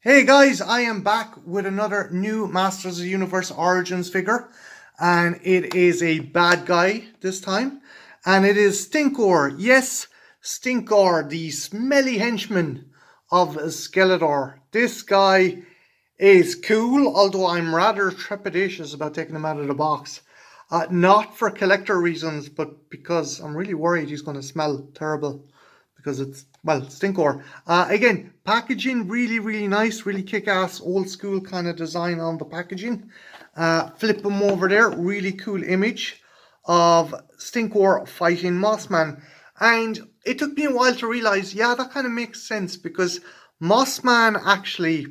Hey guys, I am back with another new Masters of the Universe Origins figure, and it is a bad guy this time, and it is Stinkor. Yes, Stinkor, the smelly henchman of Skeletor. This guy is cool, although I'm rather trepidatious about taking him out of the box. Not for collector reasons, but because I'm really worried he's going to smell terrible. Because it's, well, Stinkor. Again, packaging really nice, really kick-ass, old school kind of design on the packaging. Flip them over there, really cool image of Stinkor fighting Mossman. And it took me a while to realize, yeah, that kind of makes sense, because Mossman actually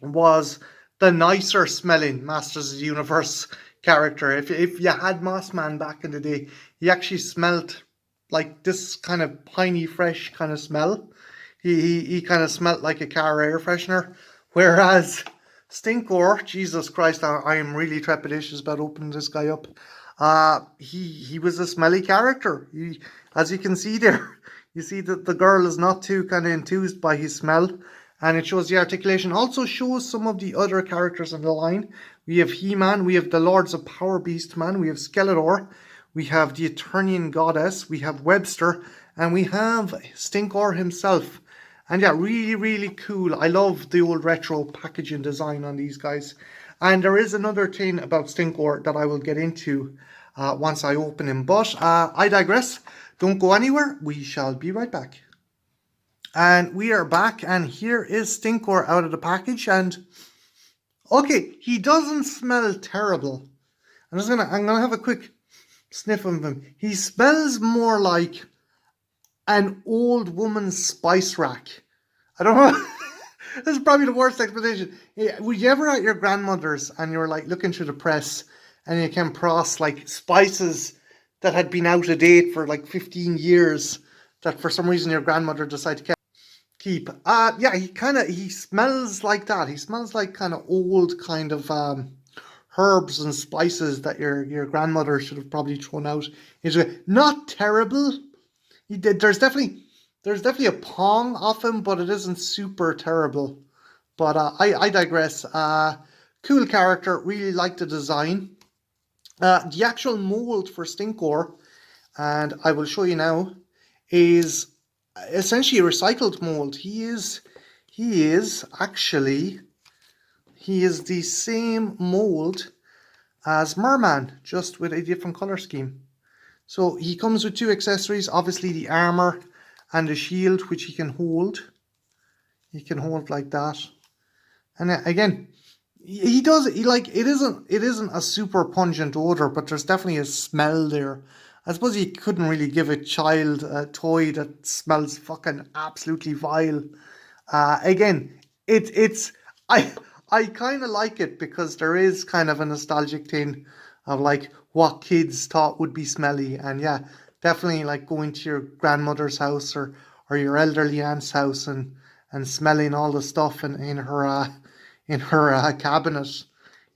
was the nicer smelling Masters of the Universe character. If you had Mossman back in the day, he actually smelled like this kind of piney fresh kind of smell. He kind of smelled like a car air freshener. Whereas Stinkor, Jesus Christ, I am really trepidatious about opening this guy up. He was a smelly character. As you can see there, you see that the girl is not too kind of enthused by his smell, and it shows the articulation. Also shows some of the other characters in the line. We have He-Man, we have the Lords of Power Beast Man, we have Skeletor, we have the Eternian Goddess, we have Webster, and we have Stinkor himself. And yeah, really cool. I love the old retro packaging design on these guys. And there is another thing about Stinkor that I will get into once I open him. But I digress. Don't go anywhere. We shall be right back. And we are back, and here is Stinkor out of the package. And okay, he doesn't smell terrible. I'm gonna have a quick sniff of him. He smells more like an old woman's spice rack. I don't know. This is probably the worst explanation. Were you ever at your grandmother's and you were like looking through the press and you came across like spices that had been out of date for like 15 years that for some reason your grandmother decided to keep? Yeah, he smells like that. He smells like kind of old kind of herbs and spices that your grandmother should have probably thrown out. Not terrible. There's definitely a pong off him, but it isn't super terrible. But I digress. Cool character, really like the design. The actual mold for Stinkor, and I will show you now, is essentially a recycled mold. He is the same mold as Merman, just with a different color scheme. So he comes with two accessories, obviously the armor and the shield, which he can hold. He can hold like that. And again, it isn't a super pungent odor, but there's definitely a smell there. I suppose you couldn't really give a child a toy that smells fucking absolutely vile. Again, I kind of like it because there is kind of a nostalgic thing of like what kids thought would be smelly. And yeah, definitely like going to your grandmother's house or your elderly aunt's house and smelling all the stuff in her cabinet,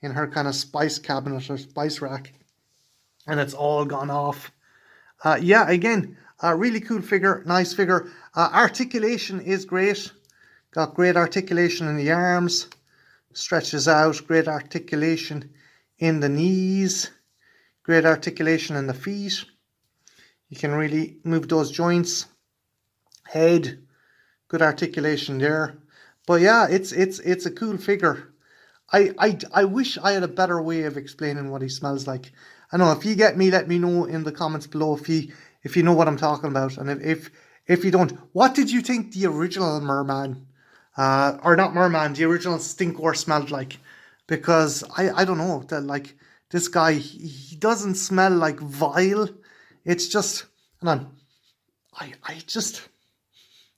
in her kind of spice cabinet or spice rack, and it's all gone off. Yeah, again, a really cool figure, nice figure. Articulation is great. Got great articulation in the arms, stretches out, great articulation in the knees, great articulation in the feet. You can really move those joints. Head, good articulation there. But yeah, it's a cool figure. I wish I had a better way of explaining what he smells like. I know, if you get me, let me know in the comments below if you know what I'm talking about. And if you don't, what did you think the original Merman, or not Merman, the original Stinkor smelled like? Because I don't know, that like this guy, he doesn't smell like vile. It's just,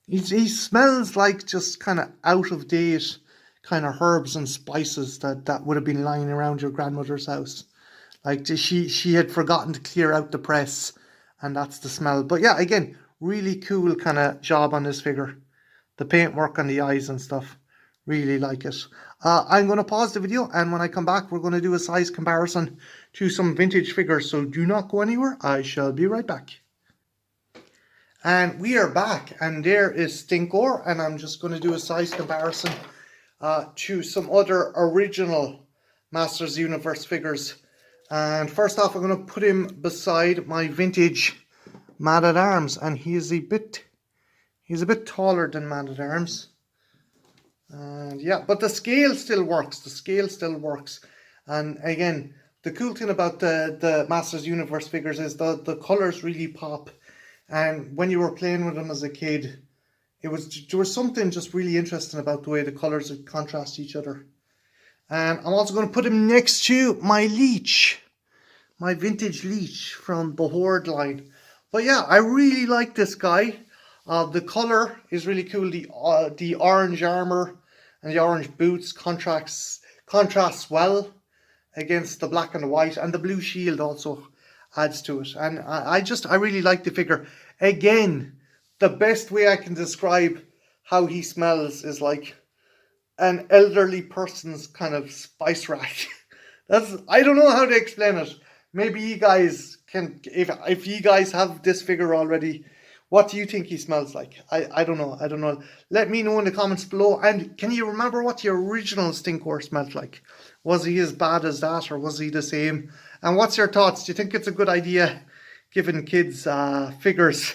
he smells like just kind of out of date kind of herbs and spices that would have been lying around your grandmother's house. Like she had forgotten to clear out the press, and that's the smell. But yeah, again, really cool kind of job on this figure. The paintwork on the eyes and stuff. Really like it. I'm going to pause the video, and when I come back, we're going to do a size comparison to some vintage figures. So do not go anywhere. I shall be right back. And we are back, and there is Stinkor, and I'm just going to do a size comparison to some other original Masters Universe figures. And first off, I'm going to put him beside my vintage Man-at-Arms, and he's a bit taller than Man-at-Arms. And yeah, but the scale still works. The scale still works. And again, the cool thing about the Masters Universe figures is the colors really pop. And when you were playing with them as a kid, there was something just really interesting about the way the colors would contrast each other. And I'm also going to put him next to my Leech, my vintage Leech from the Horde line. But yeah, I really like this guy. The color is really cool. The orange armor and the orange boots contrasts well against the black and the white, and the blue shield also adds to it. And I really like the figure. Again, the best way I can describe how he smells is like an elderly person's kind of spice rack. I don't know how to explain it. Maybe you guys can, if you guys have this figure already, what do you think he smells like? I don't know. Let me know in the comments below. And can you remember what the original Stinkor smelled like? Was he as bad as that, or was he the same? And what's your thoughts? Do you think it's a good idea giving kids figures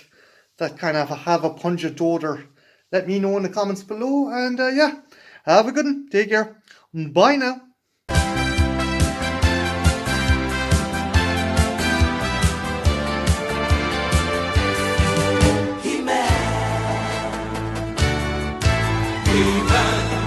that kind of have a pungent odor? Let me know in the comments below. And yeah, have a good one. Take care. Bye now. He-Man.